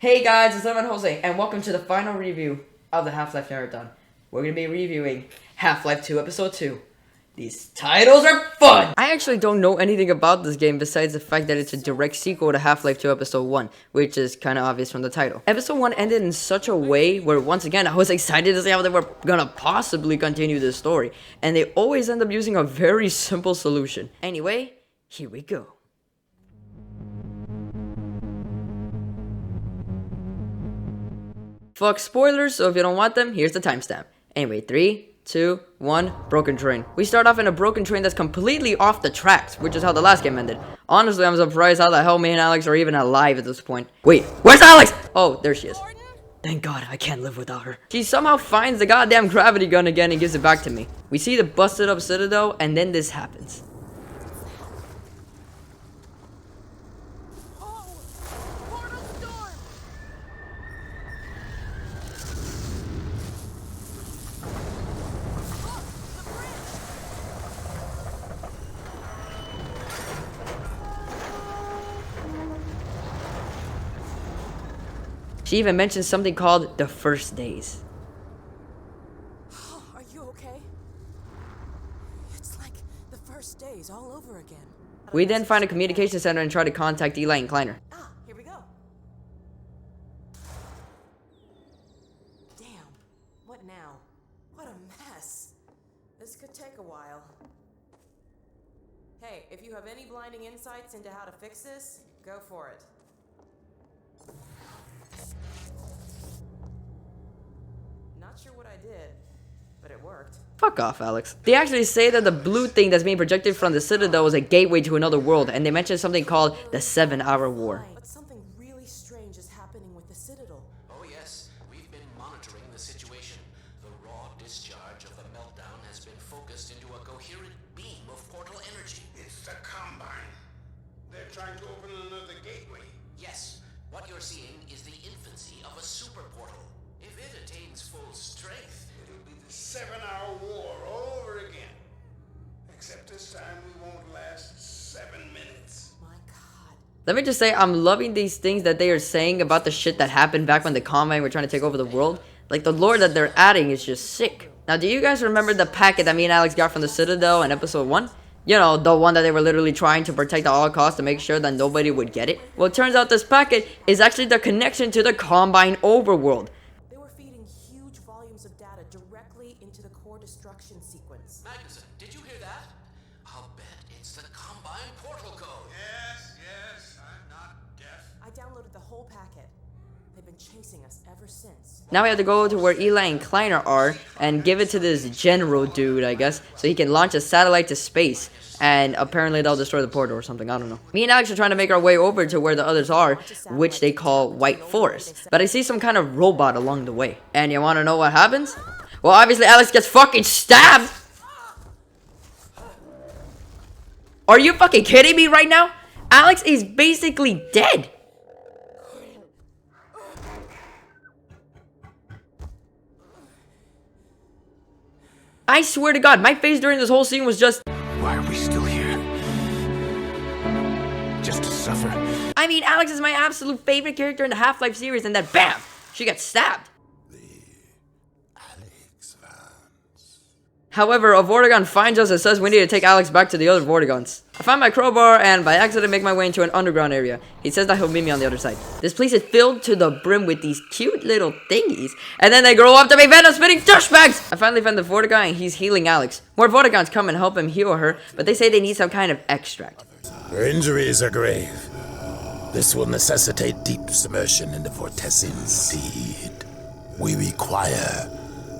Hey guys, it's Lemon Jose, and welcome to the final review of the Half Life Marathon. We're going to be reviewing Half Life 2 Episode 2. These titles are fun! I actually don't know anything about this game besides the fact that it's a direct sequel to Half Life 2 Episode 1, which is kind of obvious from the title. Episode 1 ended in such a way where, once again, I was excited to see how they were gonna possibly continue this story, and they always end up using a very simple solution. Anyway, here we go. Fuck spoilers, so if you don't want them, here's the timestamp. Anyway, 3, 2, 1, broken train. We start off in a broken train that's completely off the tracks, which is how the last game ended. Honestly, I'm surprised how the hell me and Alex are even alive at this point. Wait, where's Alex? Oh, there she is. Thank God, I can't live without her. She somehow finds the goddamn gravity gun again and gives it back to me. We see the busted up citadel, and then this happens. She even mentions something called the first days. Are you okay? It's like the first days all over again. We then find a communication center and try to contact Eli and Kleiner. Here we go. Damn, what now? What a mess. This could take a while. Hey, if you have any blinding insights into how to fix this, go for it. Not sure what I did, but it worked. Fuck off, Alex. They actually say that the blue thing that's being projected from the Citadel is a gateway to another world, and they mention something called the 7-Hour War. But something really strange is happening with the Citadel. Oh yes, we've been monitoring the situation. The raw discharge of the meltdown has been focused into a coherent beam of portal energy. It's the Combine. They're trying to open another gateway. Yes, what you're seeing is the infancy of a super portal. If it attains full strength, It'll be the 7-hour war all over again. Except this time we won't last 7 minutes. My God. Let me just say, I'm loving these things that they are saying about the shit that happened back when the Combine were trying to take over the world. Like, the lore that they're adding is just sick. Now, do you guys remember the packet that me and Alex got from the Citadel in episode 1? You know, the one that they were literally trying to protect at all costs to make sure that nobody would get it? Well, it turns out this packet is actually the connection to the Combine overworld. They were feeding huge volumes of data directly into the core destruction sequence. Magnuson, did you hear that? I'll bet it's the Combine portal code. Yes, I'm not deaf. I downloaded the whole packet. They've been chasing us ever since. Now we have to go to where Eli and Kleiner are and give it to this general dude, I guess, so he can launch a satellite to space. And apparently they'll destroy the portal or something, I don't know. Me and Alex are trying to make our way over to where the others are, which they call White Forest. But I see some kind of robot along the way. And you wanna know what happens? Well, obviously Alex gets fucking stabbed! Are you fucking kidding me right now? Alex is basically dead! I swear to God, my face during this whole scene was just... Why are we still here? Just to suffer? I mean, Alex is my absolute favorite character in the Half-Life series, and then BAM! She gets stabbed. Alyx vans. However, a Vortigaunt finds us and says we need to take Alex back to the other Vortigaunts. I find my crowbar and by accident make my way into an underground area. He says that he'll meet me on the other side. This place is filled to the brim with these cute little thingies, and then they grow up to be venom-spitting douchebags! I finally find the Vortigaunt and he's healing Alex. More Vortigaunts come and help him heal her, but they say they need some kind of extract. Her injuries are grave. This will necessitate deep submersion in the vortices. Indeed. We require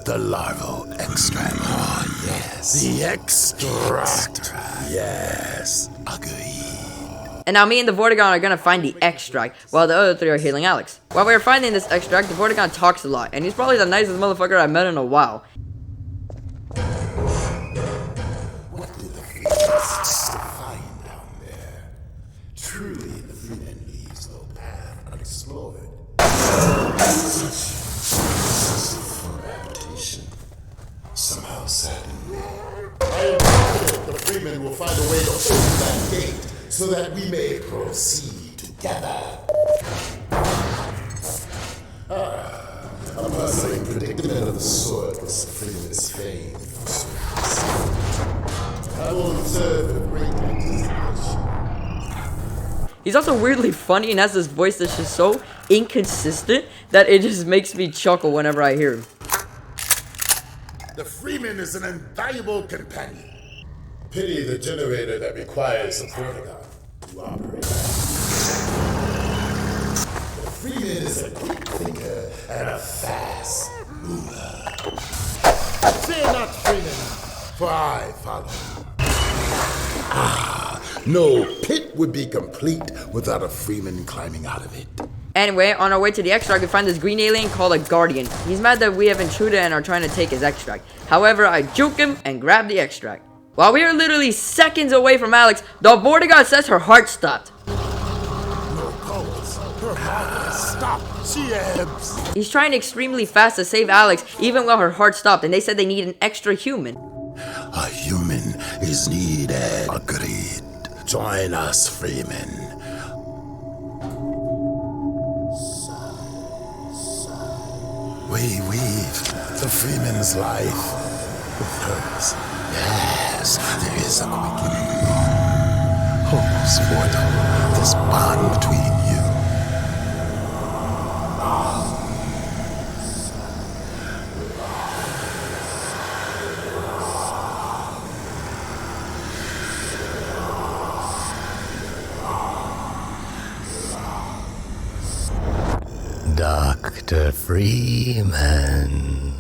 the larval extract. Oh, yes. The extract. Yes. Agreed. And now me and the Vortigaunt are gonna find the extract, while the other three are healing Alex. While we are finding this extract, the Vortigaunt talks a lot, and he's probably the nicest motherfucker I've met in a while. What do the feasts find down there? Truly, the Freeman leaves no path unexplored. Reputation somehow saddened me. I am confident the Freeman will find a way to open that gate so that we may proceed together. A puzzling predicament of the sort was Freeman's fame. I will observe with great anticipation. He's also weirdly funny and has this voice that's just so inconsistent that it just makes me chuckle whenever I hear him. The Freeman is an invaluable companion. Pity the generator that requires a Portagon to operate. The Freeman is a quick thinker and a fast mover. Fear not, Freeman, for I follow. No pit would be complete without a Freeman climbing out of it. Anyway, on our way to the extract, we find this green alien called a Guardian. He's mad that we have intruded and are trying to take his extract. However, I juke him and grab the extract. While we are literally seconds away from Alyx, the Vortigaunt says her heart stopped. No pulse. Her heart has stopped. She ebbs. He's trying extremely fast to save Alyx, even while her heart stopped, and they said they need an extra human. A human is needed. Agreed. Join us, Freeman. We weave the Freeman's life with hers. Yes, there is a quickening. Hope's portal, this bond between you. Dr. Freeman,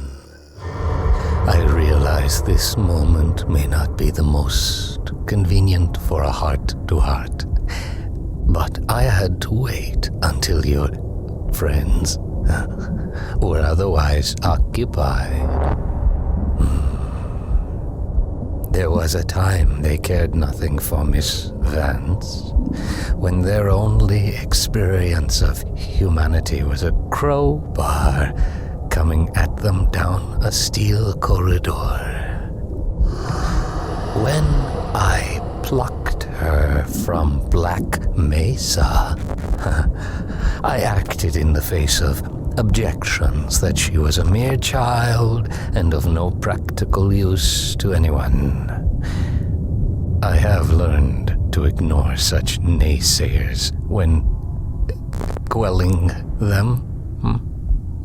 I realize this moment may not be the most convenient for a heart-to-heart, but I had to wait until your friends were otherwise occupied. There was a time they cared nothing for Miss Vance, when their only experience of humanity was a crowbar coming at them down a steel corridor. When I plucked her from Black Mesa, I acted in the face of objections that she was a mere child and of no practical use to anyone. I have learned to ignore such naysayers when quelling them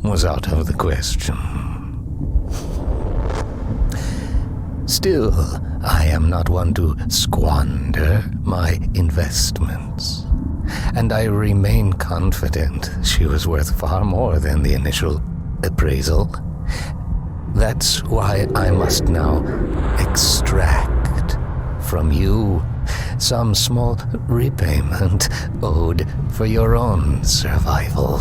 was out of the question. Still, I am not one to squander my investments, and I remain confident she was worth far more than the initial appraisal. That's why I must now extract from you some small repayment owed for your own survival.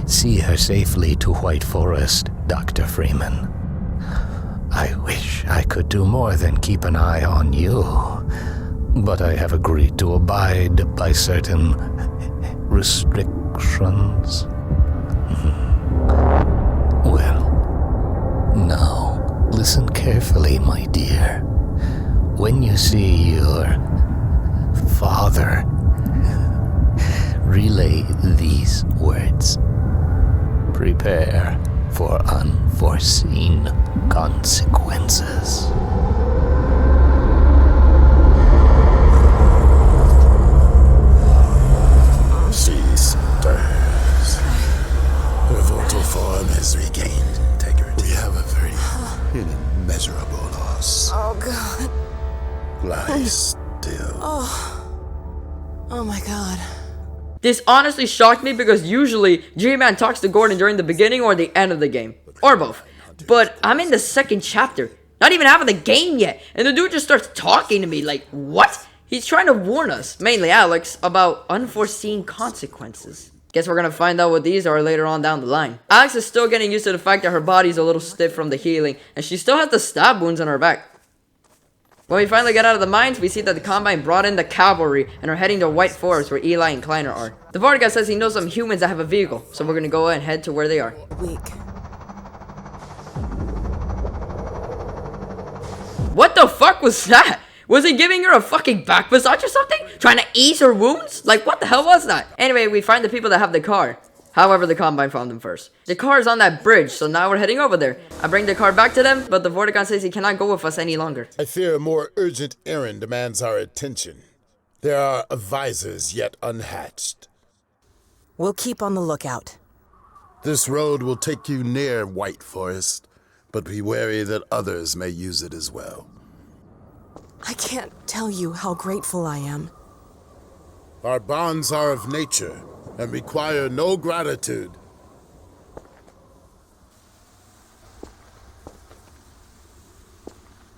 See her safely to White Forest, Dr. Freeman. I wish I could do more than keep an eye on you, but I have agreed to abide by certain restrictions. Well, now, listen carefully, my dear. When you see your father, relay these words. Prepare for unforeseen consequences. She stirs. Her vocal form has regained integrity. We have a very immeasurable loss. Oh, God. Lie still. Oh, my God. This honestly shocked me because usually G-Man talks to Gordon during the beginning or the end of the game. Or both. But I'm in the second chapter. Not even half of the game yet. And the dude just starts talking to me like, what? He's trying to warn us, mainly Alyx, about unforeseen consequences. Guess we're gonna find out what these are later on down the line. Alyx is still getting used to the fact that her body's a little stiff from the healing, and she still has the stab wounds on her back. When we finally get out of the mines, we see that the Combine brought in the cavalry and are heading to White Forest where Eli and Kleiner are. The Vortigaunt says he knows some humans that have a vehicle, so we're gonna go and head to where they are. Weak. What the fuck was that? Was he giving her a fucking back massage or something? Trying to ease her wounds? Like, what the hell was that? Anyway, we find the people that have the car. However, the Combine found them first. The car is on that bridge, so now we're heading over there. I bring the car back to them, but the Vortigaunt says he cannot go with us any longer. I fear a more urgent errand demands our attention. There are advisors yet unhatched. We'll keep on the lookout. This road will take you near White Forest, but be wary that others may use it as well. I can't tell you how grateful I am. Our bonds are of nature and require no gratitude.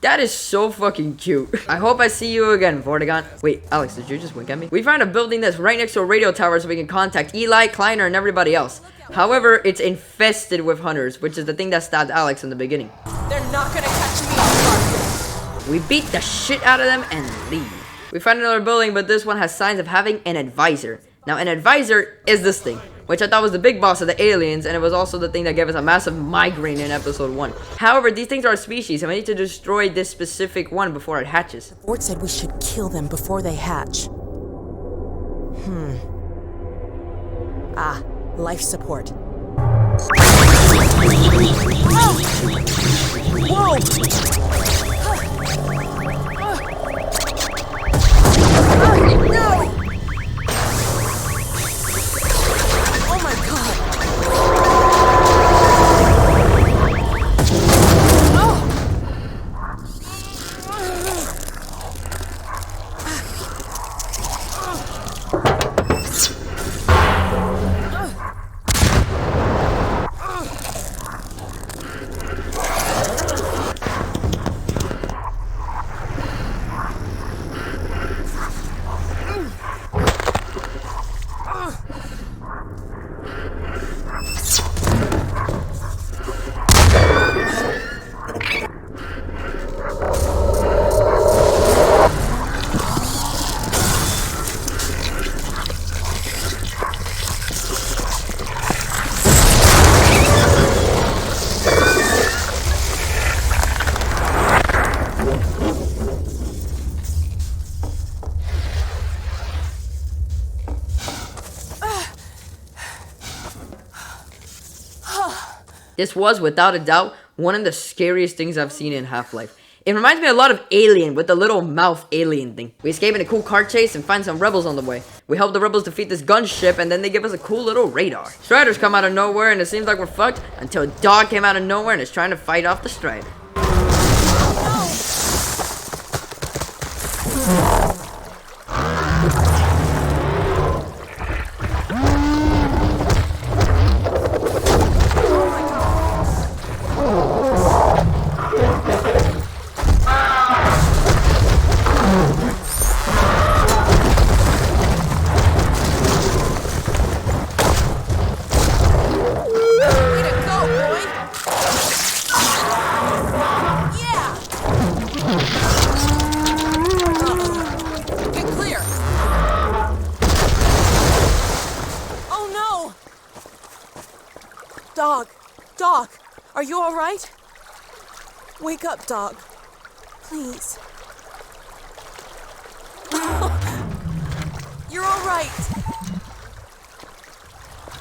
That is so fucking cute. I hope I see you again, Vortigaunt. Wait, Alex, did you just wink at me? We found a building that's right next to a radio tower so we can contact Eli, Kleiner, and everybody else. However, it's infested with hunters, which is the thing that stabbed Alex in the beginning. They're not gonna catch me off guard. We beat the shit out of them and leave. We find another building, but this one has signs of having an advisor. Now, an advisor is this thing, which I thought was the big boss of the aliens, and it was also the thing that gave us a massive migraine in episode 1. However, these things are a species, and we need to destroy this specific one before it hatches. Ford said we should kill them before they hatch. Ah, life support. Whoa! No! Oh my god! This was, without a doubt, one of the scariest things I've seen in Half-Life. It reminds me a lot of Alien with the little mouth alien thing. We escape in a cool car chase and find some rebels on the way. We help the rebels defeat this gunship and then they give us a cool little radar. Striders come out of nowhere and it seems like we're fucked until a dog came out of nowhere and is trying to fight off the Strider. Doc, are you all right? Wake up, Doc. Please. You're all right.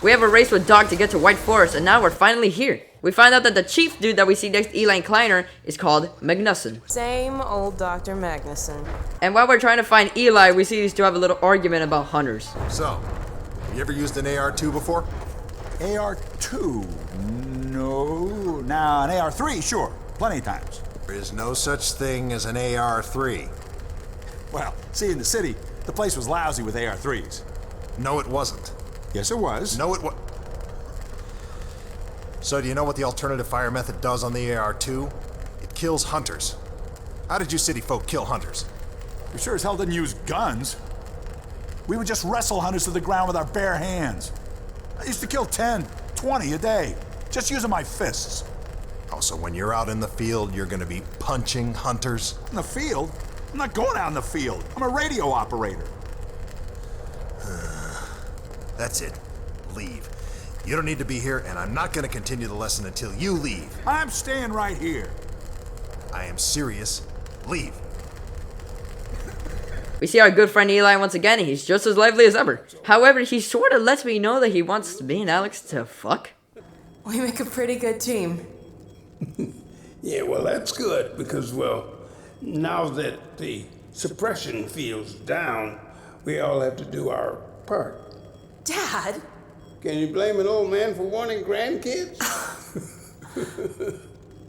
We have a race with Doc to get to White Forest, and now we're finally here. We find out that the chief dude that we see next to Eli and Kleiner is called Magnuson. Same old Dr. Magnuson. And while we're trying to find Eli, we see these two have a little argument about hunters. So, you ever used an AR-2 before? AR-2? No. Now, an AR-3, sure. Plenty of times. There is no such thing as an AR-3. Well, see, in the city, the place was lousy with AR-3s. No, it wasn't. Yes, it was. No, it was. So, do you know what the alternative fire method does on the AR-2? It kills hunters. How did you city folk kill hunters? We sure as hell didn't use guns. We would just wrestle hunters to the ground with our bare hands. I used to kill 10, 20 a day, just using my fists. Oh, so when you're out in the field, you're gonna be punching hunters? In the field? I'm not going out in the field. I'm a radio operator. That's it. Leave. You don't need to be here, and I'm not gonna continue the lesson until you leave. I'm staying right here. I am serious. Leave. We see our good friend Eli once again, and he's just as lively as ever. However, he sort of lets me know that he wants me and Alyx to fuck. We make a pretty good team. Yeah, well, that's good because, well, now that the suppression field's down, we all have to do our part. Dad? Can you blame an old man for wanting grandkids?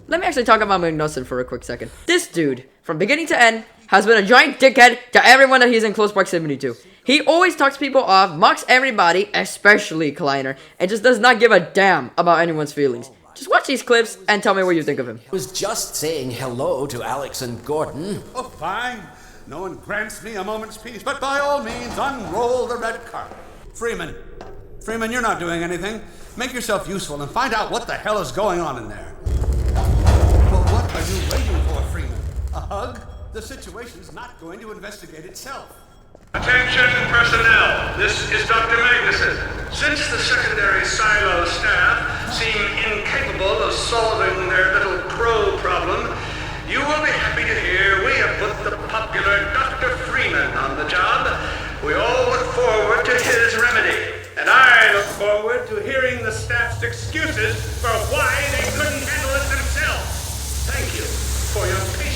Let me actually talk about Magnussen for a quick second. This dude, from beginning to end, has been a giant dickhead to everyone that he's in close proximity to. He always talks people off, mocks everybody, especially Kleiner, and just does not give a damn about anyone's feelings. Just watch these clips and tell me what you think of him. I was just saying hello to Alyx and Gordon. Oh, fine. No one grants me a moment's peace, but by all means, unroll the red carpet. Freeman, you're not doing anything. Make yourself useful and find out what the hell is going on in there. Well, what are you waiting for, Freeman? A hug? The situation's not going to investigate itself. Attention personnel, this is Dr. Magnuson. Since the secondary silo staff seem incapable of solving their little crow problem, you will be happy to hear we have put the popular Dr. Freeman on the job. We all look forward to his remedy, and I look forward to hearing the staff's excuses for why they couldn't handle it themselves. Thank you for your patience.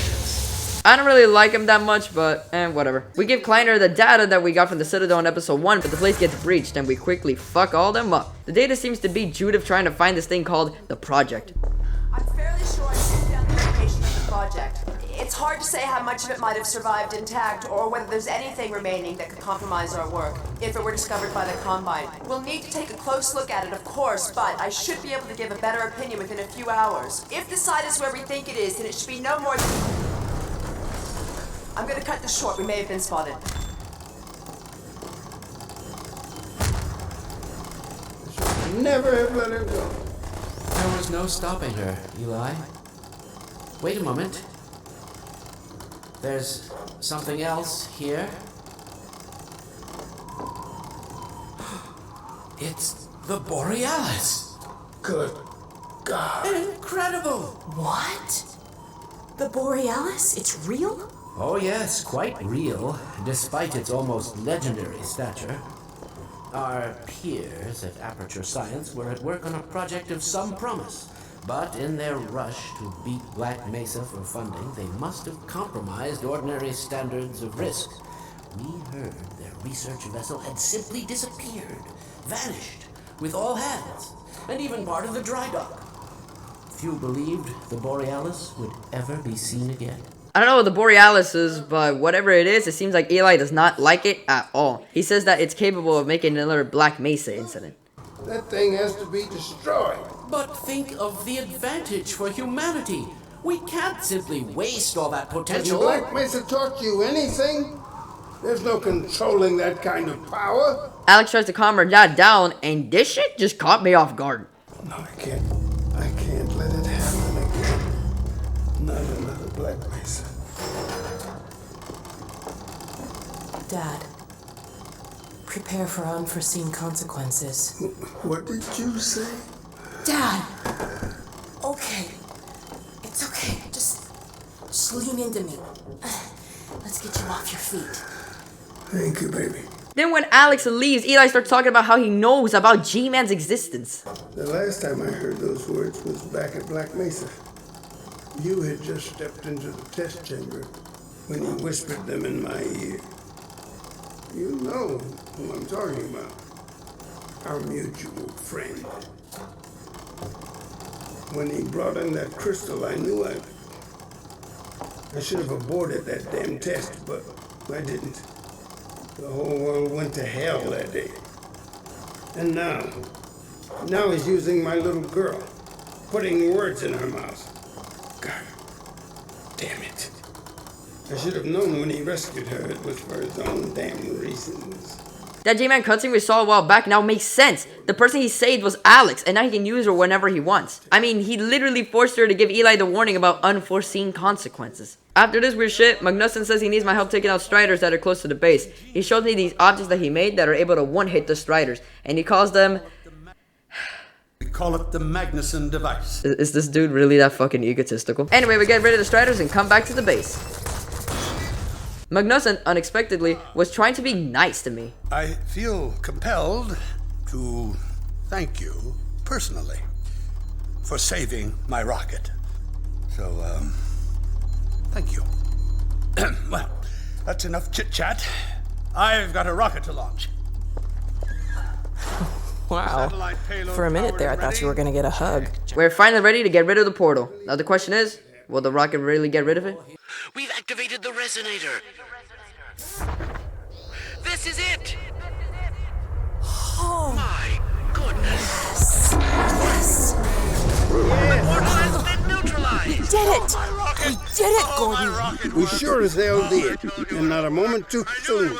I don't really like him that much, but whatever. We give Kleiner the data that we got from the Citadel in episode 1, but the place gets breached and we quickly fuck all them up. The data seems to be Judith trying to find this thing called the Project. I'm fairly sure I took down the location of the project. It's hard to say how much of it might have survived intact or whether there's anything remaining that could compromise our work if it were discovered by the Combine. We'll need to take a close look at it, of course, but I should be able to give a better opinion within a few hours. If the site is where we think it is, then it should be no more than... I'm gonna cut this short. We may have been spotted. Never have let her go. There was no stopping her, Eli. Wait a moment. There's something else here. It's the Borealis. Good God. Incredible! What? The Borealis? It's real? Oh yes, quite real, despite its almost legendary stature. Our peers at Aperture Science were at work on a project of some promise, but in their rush to beat Black Mesa for funding, they must have compromised ordinary standards of risk. We heard their research vessel had simply disappeared, vanished, with all hands, and even part of the dry dock. Few believed the Borealis would ever be seen again. I don't know what the Borealis is, but whatever it is, it seems like Eli does not like it at all. He says that it's capable of making another Black Mesa incident. That thing has to be destroyed. But think of the advantage for humanity. We can't simply waste all that Has potential. Black Mesa taught you anything? There's no controlling that kind of power. Alyx tries to calm her dad down, and this shit just caught me off guard. No, I can't let it happen again. Not another Black Mesa. Dad, prepare for unforeseen consequences. What did you say? Dad! Okay. It's okay. Just lean into me. Let's get you off your feet. Thank you, baby. Then when Alyx leaves, Eli starts talking about how he knows about G-Man's existence. The last time I heard those words was back at Black Mesa. You had just stepped into the test chamber when he whispered them in my ear. You know who I'm talking about. Our mutual friend. When he brought in that crystal, I knew I should have aborted that damn test, but I didn't. The whole world went to hell that day. And now he's using my little girl, putting words in her mouth. God damn it. I should have known when he rescued her it was for his own damn reasons. That J-Man cutscene we saw a while back now makes sense. The person he saved was Alyx, and now he can use her whenever he wants. I mean, he literally forced her to give Eli the warning about unforeseen consequences. After this weird shit, Magnussen says he needs my help taking out Striders that are close to the base. He shows me these objects that he made that are able to one-hit the Striders, and he calls them... We call it the Magnuson device. Is this dude really that fucking egotistical? Anyway, we get rid of the Striders and come back to the base. Magnussen, unexpectedly, was trying to be nice to me. I feel compelled to thank you personally for saving my rocket. So, thank you. Well, that's enough chit-chat. I've got a rocket to launch. Wow. For a minute there, I thought you were gonna get a hug. We're finally ready to get rid of the portal. Now the question is, will the rocket really get rid of it? We've activated the resonator. This is it. Oh, My goodness. yes. The portal has been neutralized. Did it! We did it, Gordon! We sure as hell did, and not a moment too soon.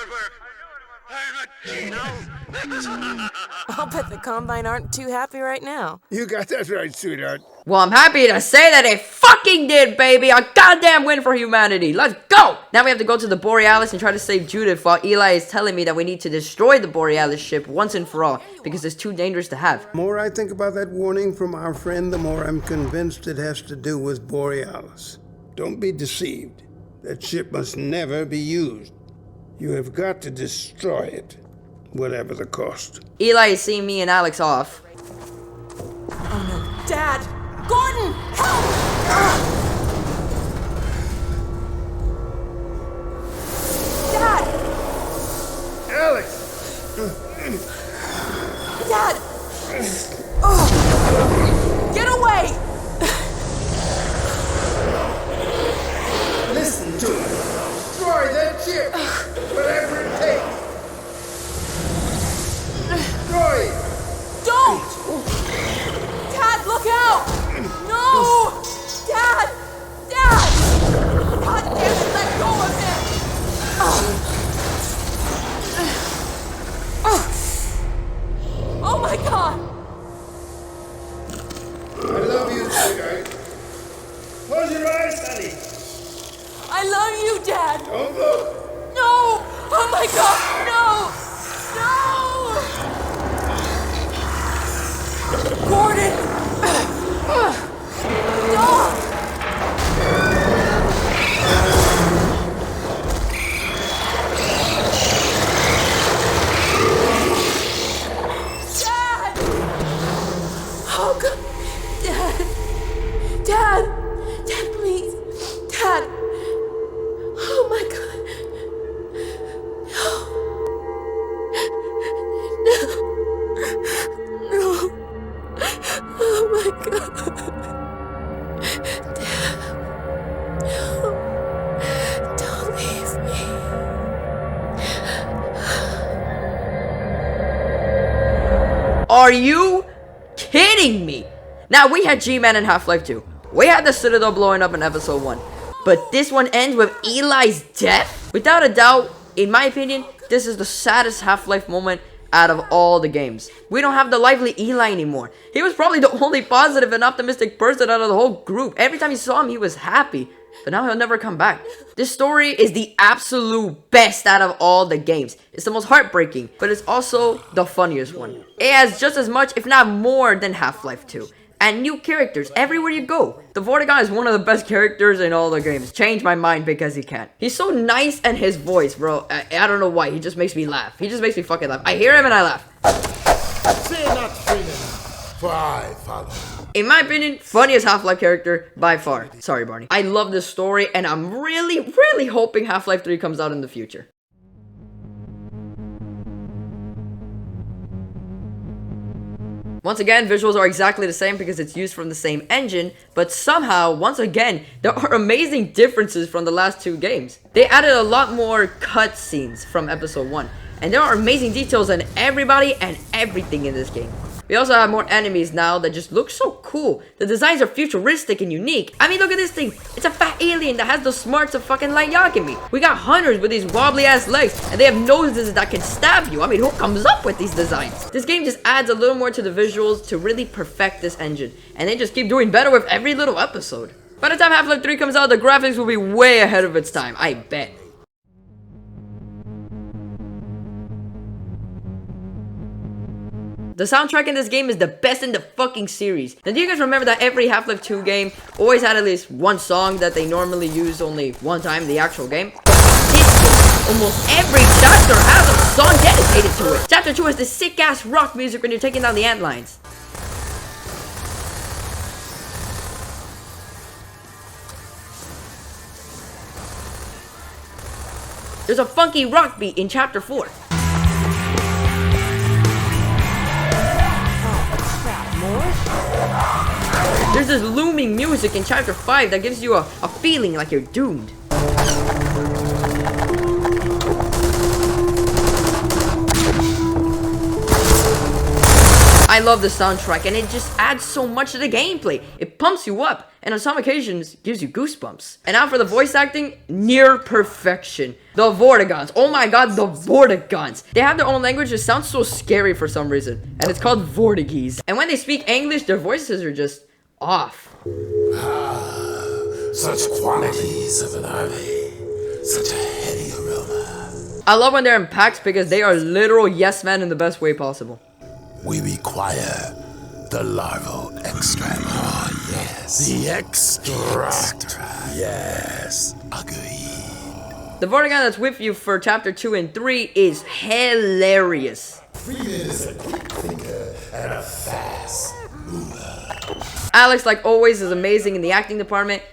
I'll bet the Combine aren't too happy right now. You got that right, sweetheart. Well, I'm happy to say that they fucking did, baby! A goddamn win for humanity! Let's go! Now we have to go to the Borealis and try to save Judith while Eli is telling me that we need to destroy the Borealis ship once and for all because it's too dangerous to have. The more I think about that warning from our friend, the more I'm convinced it has to do with Borealis. Don't be deceived. That ship must never be used. You have got to destroy it, whatever the cost. Eli is seeing me and Alex off. Oh no. Dad! Gordon! Help! Dad! Alex! Dad! Oh. Get away! Listen to me. Destroy that ship, whatever it takes. Destroy it. Don't! Dad, look out! No! Dad! Dad! God damn it, let go of him! Oh my god! I love you, sweetheart. Close your eyes, honey. I love you, Dad! Don't look. No! Oh my god, no! No! Gordon! No! Dad! Oh god! Dad! Dad! Dad, please! Dad! Oh my god! No! No! Oh my god! Dad! No! Don't leave me! Are you kidding me? Now, we had G-Man in Half-Life 2. We had the Citadel blowing up in episode 1. But this one ends with Eli's death? Without a doubt, in my opinion, this is the saddest Half-Life moment out of all the games. We don't have the lively Eli anymore. He was probably the only positive and optimistic person out of the whole group. Every time you saw him, he was happy. But now he'll never come back. This story is the absolute best out of all the games. It's the most heartbreaking, but it's also the funniest one. It has just as much, if not more, than Half-Life 2. And new characters everywhere you go. The Vortigern is one of the best characters in all the games. Change my mind because he can. He's so nice, and his voice, bro, I don't know why. He just makes me laugh. He just makes me fucking laugh. I hear him and I laugh. Fear not, Freeman, for I follow. In my opinion, funniest Half-Life character by far. Sorry, Barney. I love this story, and I'm really hoping Half-Life 3 comes out in the future. Once again, visuals are exactly the same because it's used from the same engine, but somehow, once again, there are amazing differences from the last two games. They added a lot more cutscenes from episode 1, and there are amazing details on everybody and everything in this game. We also have more enemies now that just look so cool. The designs are futuristic and unique. I mean, look at this thing. It's a fat alien that has the smarts of fucking Light Yakimi. We got hunters with these wobbly ass legs, and they have noses that can stab you. I mean, who comes up with these designs? This game just adds a little more to the visuals to really perfect this engine, and they just keep doing better with every little episode. By the time Half-Life 3 comes out, the graphics will be way ahead of its time, I bet. The soundtrack in this game is the best in the fucking series. Now, do you guys remember that every Half-Life 2 game always had at least one song that they normally use only one time in the actual game? This Almost every chapter has a song dedicated to it. Chapter 2 has this sick-ass rock music when you're taking down the antlines. There's a funky rock beat in Chapter 4. There's this looming music in Chapter 5 that gives you a feeling like you're doomed. I love the soundtrack, and it just adds so much to the gameplay. It pumps you up, and on some occasions, gives you goosebumps. And now for the voice acting, near perfection. The Vortigaunts. Oh my god, the Vortigaunts. They have their own language. It sounds so scary for some reason, and it's called Vortigese. And when they speak English, their voices are just off. Such quantities of an army. Such a heady aroma. I love when they're in packs because they are literal yes men in the best way possible. We require the larval extract. Oh, yes. The extract. Yes. Agreed. The Vortigaunt that's with you for Chapter 2 and 3 is hilarious. Freeman is a quick thinker and a fast mover. Alyx, like always, is amazing in the acting department.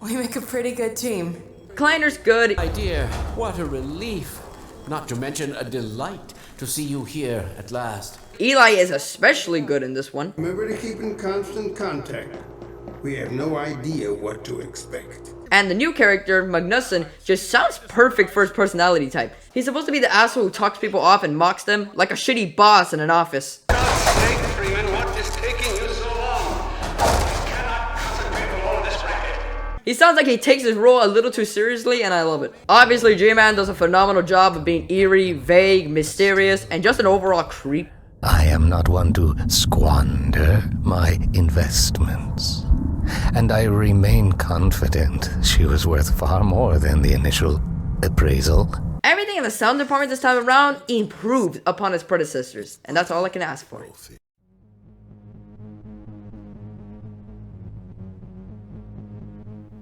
We make a pretty good team. Kleiner's good. My dear, what a relief. Not to mention a delight to see you here at last. Eli is especially good in this one. Remember to keep in constant contact. We have no idea what to expect. And the new character, Magnusson, just sounds perfect for his personality type. He's supposed to be the asshole who talks people off and mocks them, like a shitty boss in an office. For God's sake, Freeman, what is taking you so long? I cannot concentrate on all of this racket. He sounds like he takes his role a little too seriously, and I love it. Obviously, J-Man does a phenomenal job of being eerie, vague, mysterious, and just an overall creep. I am not one to squander my investments, and I remain confident she was worth far more than the initial appraisal. Everything in the sound department this time around improved upon its predecessors, and that's all I can ask for.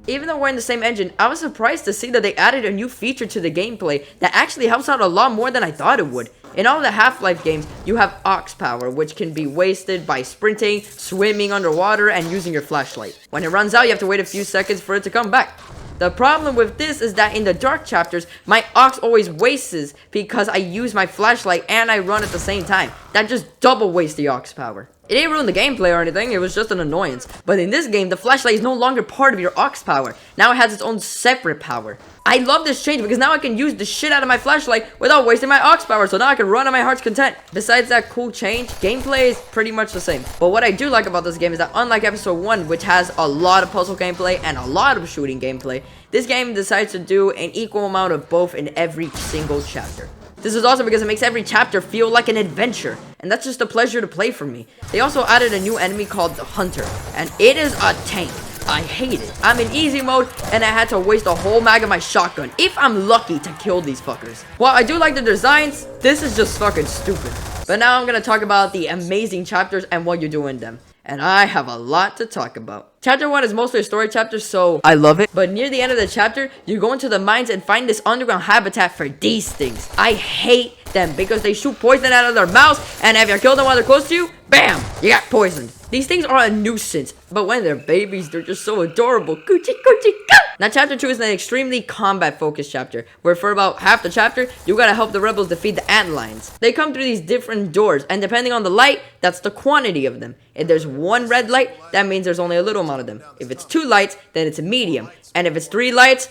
Even though we're in the same engine, I was surprised to see that they added a new feature to the gameplay that actually helps out a lot more than I thought it would. In all the Half-Life games, you have Ox power, which can be wasted by sprinting, swimming underwater, and using your flashlight. When it runs out, you have to wait a few seconds for it to come back. The problem with this is that in the dark chapters, my Ox always wastes because I use my flashlight and I run at the same time. That just double wastes the Ox power. It didn't ruin the gameplay or anything, it was just an annoyance. But in this game, the flashlight is no longer part of your Ox power. Now it has its own separate power. I love this change because now I can use the shit out of my flashlight without wasting my Ox power, so now I can run at my heart's content. Besides that cool change, gameplay is pretty much the same. But what I do like about this game is that unlike episode 1, which has a lot of puzzle gameplay and a lot of shooting gameplay, this game decides to do an equal amount of both in every single chapter. This is awesome because it makes every chapter feel like an adventure, and that's just a pleasure to play for me. They also added a new enemy called the Hunter, and it is a tank. I hate it. I'm in easy mode, and I had to waste a whole mag of my shotgun, if I'm lucky to kill these fuckers. While I do like the designs, this is just fucking stupid. But now I'm gonna talk about the amazing chapters and what you do in them. And I have a lot to talk about. Chapter 1 is mostly a story chapter, so I love it. But near the end of the chapter, you go into the mines and find this underground habitat for these things. I hate them because they shoot poison out of their mouths, and if you kill them while they're close to you, bam, you got poisoned. These things are a nuisance, but when they're babies, they're just so adorable. Coochie, coochie, coo! Now, chapter 2 is an extremely combat-focused chapter, where for about half the chapter, you gotta help the rebels defeat the antlions. They come through these different doors, and depending on the light, that's the quantity of them. If there's one red light, that means there's only a little amount of them. If it's 2 lights, then it's a medium. And if it's 3 lights,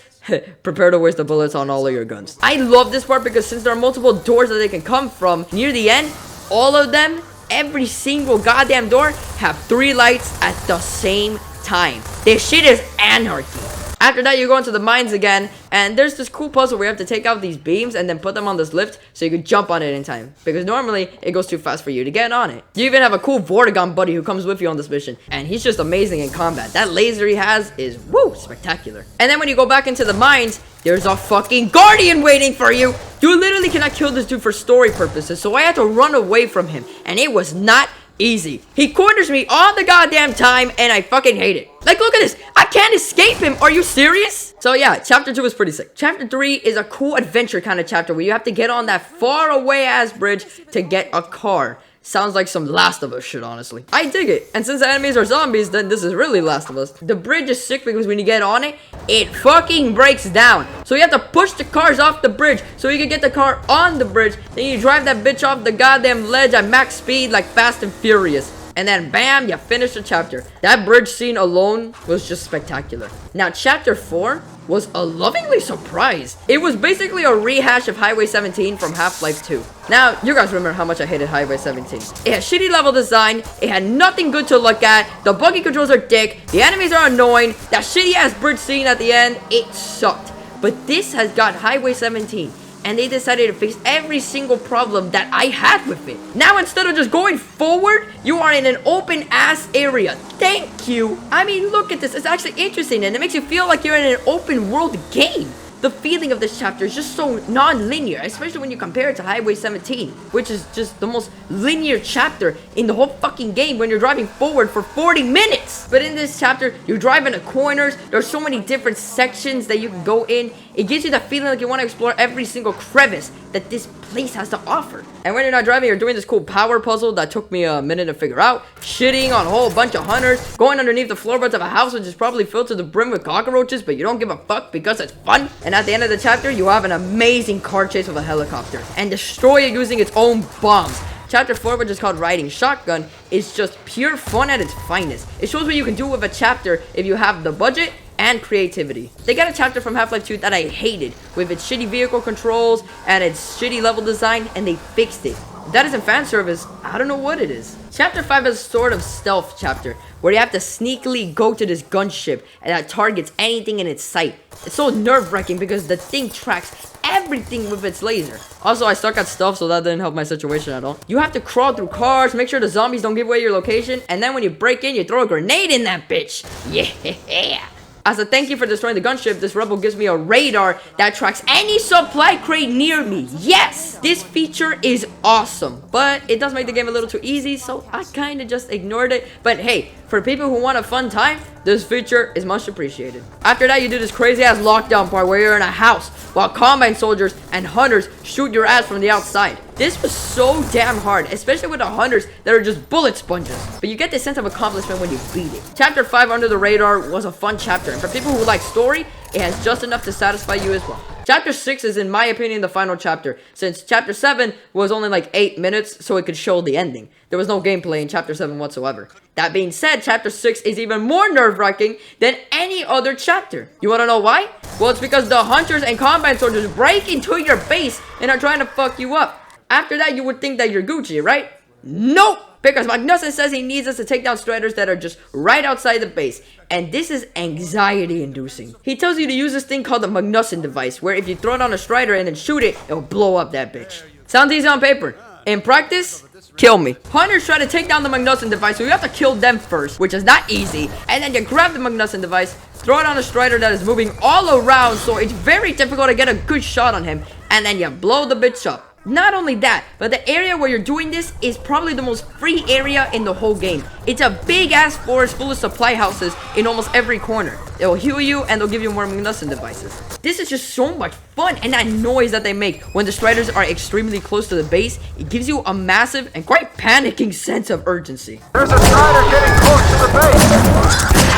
prepare to waste the bullets on all of your guns. I love this part because since there are multiple doors that they can come from, near the end, all of them, every single goddamn door, have 3 lights at the same time. This shit is anarchy. After that, you go into the mines again, and there's this cool puzzle where you have to take out these beams and then put them on this lift so you can jump on it in time. Because normally, it goes too fast for you to get on it. You even have a cool Vortigaunt buddy who comes with you on this mission, and he's just amazing in combat. That laser he has is, woo, spectacular. And then when you go back into the mines, there's a fucking Guardian waiting for you! You literally cannot kill this dude for story purposes, so I had to run away from him, and it was not Easy. He corners me all the goddamn time, and I fucking hate it. Like, look at this. I can't escape him. Are you serious? So yeah, chapter 2 is pretty sick. Chapter 3 is a cool adventure kind of chapter where you have to get on that far away ass bridge to get a car. Sounds like some Last of Us shit, honestly. I dig it. And since the enemies are zombies, then this is really Last of Us. The bridge is sick because when you get on it, it fucking breaks down. So you have to push the cars off the bridge so you can get the car on the bridge. Then you drive that bitch off the goddamn ledge at max speed like Fast and Furious. And then bam, you finish the chapter. That bridge scene alone was just spectacular. Now, chapter 4 was a lovingly surprise. It was basically a rehash of Highway 17 from Half Life 2. Now, you guys remember how much I hated Highway 17. It had shitty level design, it had nothing good to look at, the buggy controls are dick, the enemies are annoying, that shitty ass bridge scene at the end, it sucked. But this has got Highway 17. And they decided to fix every single problem that I had with it. Now, instead of just going forward, you are in an open ass area. Thank you. I mean, look at this. It's actually interesting and it makes you feel like you're in an open world game. The feeling of this chapter is just so non-linear, especially when you compare it to Highway 17, which is just the most linear chapter in the whole fucking game when you're driving forward for 40 minutes. But in this chapter, you drive into corners, there's so many different sections that you can go in. It gives you the feeling like you want to explore every single crevice that this place has to offer. And when you're not driving, you're doing this cool power puzzle that took me a minute to figure out, shitting on a whole bunch of hunters, going underneath the floorboards of a house which is probably filled to the brim with cockroaches, but you don't give a fuck because it's fun. And at the end of the chapter, you have an amazing car chase with a helicopter and destroy it using its own bombs. Chapter 4, which is called Riding Shotgun, is just pure fun at its finest. It shows what you can do with a chapter if you have the budget and creativity. They got a chapter from Half-Life 2 that I hated with its shitty vehicle controls and its shitty level design, and they fixed it. If that isn't fan service, I don't know what it is. Chapter 5 is a sort of stealth chapter where you have to sneakily go to this gunship and that targets anything in its sight. It's so nerve-wracking because the thing tracks everything with its laser. Also, I suck at stealth, so that didn't help my situation at all. You have to crawl through cars, make sure the zombies don't give away your location, and then when you break in, you throw a grenade in that bitch. Yeah. As a thank you for destroying the gunship, this rebel gives me a radar that tracks any supply crate near me. Yes! This feature is awesome, but it does make the game a little too easy, so I kind of just ignored it. But hey, for people who want a fun time, this feature is much appreciated. After that, you do this crazy ass lockdown part where you're in a house while combine soldiers and hunters shoot your ass from the outside. This was so damn hard, especially with the hunters that are just bullet sponges. But you get this sense of accomplishment when you beat it. Chapter 5, Under the Radar, was a fun chapter, and for people who like story, it has just enough to satisfy you as well. Chapter 6 is, in my opinion, the final chapter, since Chapter 7 was only like 8 minutes, so it could show the ending. There was no gameplay in Chapter 7 whatsoever. That being said, Chapter 6 is even more nerve-wracking than any other chapter. You wanna know why? Well, it's because the hunters and combine soldiers break into your base and are trying to fuck you up. After that, you would think that you're Gucci, right? Nope! Because Magnussen says he needs us to take down striders that are just right outside the base. And this is anxiety-inducing. He tells you to use this thing called the Magnussen device, where if you throw it on a strider and then shoot it, it'll blow up that bitch. Sounds easy on paper. In practice, kill me. Hunters try to take down the Magnussen device, so you have to kill them first, which is not easy. And then you grab the Magnussen device, throw it on a strider that is moving all around, so it's very difficult to get a good shot on him. And then you blow the bitch up. Not only that, but the area where you're doing this is probably the most free area in the whole game. It's a big ass forest full of supply houses in almost every corner. They'll heal you and they'll give you more Magnussen devices. This is just so much fun, and that noise that they make when the striders are extremely close to the base, it gives you a massive and quite panicking sense of urgency. There's a strider getting close to the base!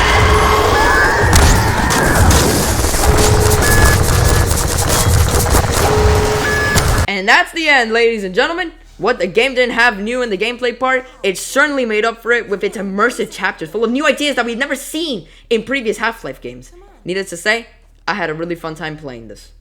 And that's the end, ladies and gentlemen. What the game didn't have new in the gameplay part, it certainly made up for it with its immersive chapters full of new ideas that we've never seen in previous Half-Life games. Needless to say, I had a really fun time playing this.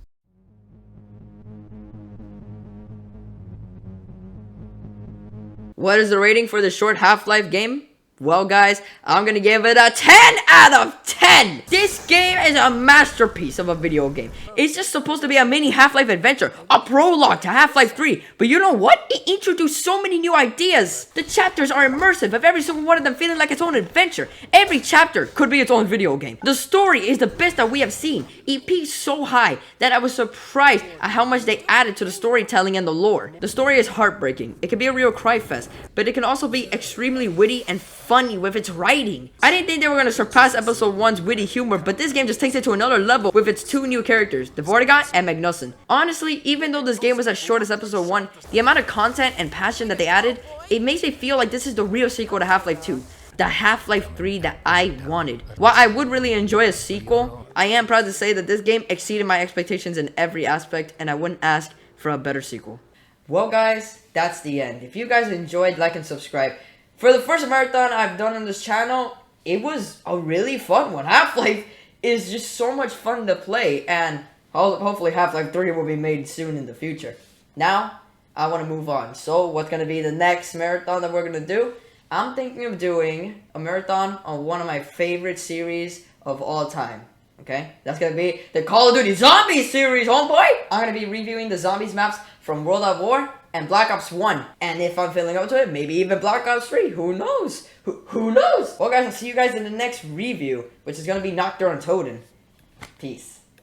What is the rating for the short Half-Life game? Well, guys, I'm gonna give it a 10 out of 10. This game is a masterpiece of a video game. It's just supposed to be a mini Half-Life adventure, a prologue to Half-Life 3. But you know what? It introduced so many new ideas. The chapters are immersive, with every single one of them feeling like its own adventure. Every chapter could be its own video game. The story is the best that we have seen. It peaked so high that I was surprised at how much they added to the storytelling and the lore. The story is heartbreaking. It can be a real cry fest, but it can also be extremely witty and funny with its writing. I didn't think they were going to surpass episode 1's witty humor, but this game just takes it to another level with its two new characters, the Vortigaunt and Magnussen. Honestly, even though this game was as short as episode 1, the amount of content and passion that they added, it makes me feel like this is the real sequel to Half-Life 2. The Half-Life 3 that I wanted. While I would really enjoy a sequel, I am proud to say that this game exceeded my expectations in every aspect, and I wouldn't ask for a better sequel. Well, guys, that's the end. If you guys enjoyed, like and subscribe. For the first marathon I've done on this channel, it was a really fun one. Half-Life is just so much fun to play, and hopefully Half-Life 3 will be made soon in the future. Now, I want to move on. So, what's going to be the next marathon that we're going to do? I'm thinking of doing a marathon on one of my favorite series of all time. Okay? That's going to be the Call of Duty Zombies series, homeboy! I'm going to be reviewing the Zombies maps from World at War and Black Ops 1. And if I'm feeling up to it, maybe even Black Ops 3. Who knows? Who knows? Well, guys, I'll see you guys in the next review, which is going to be Nocturne Totem. Peace.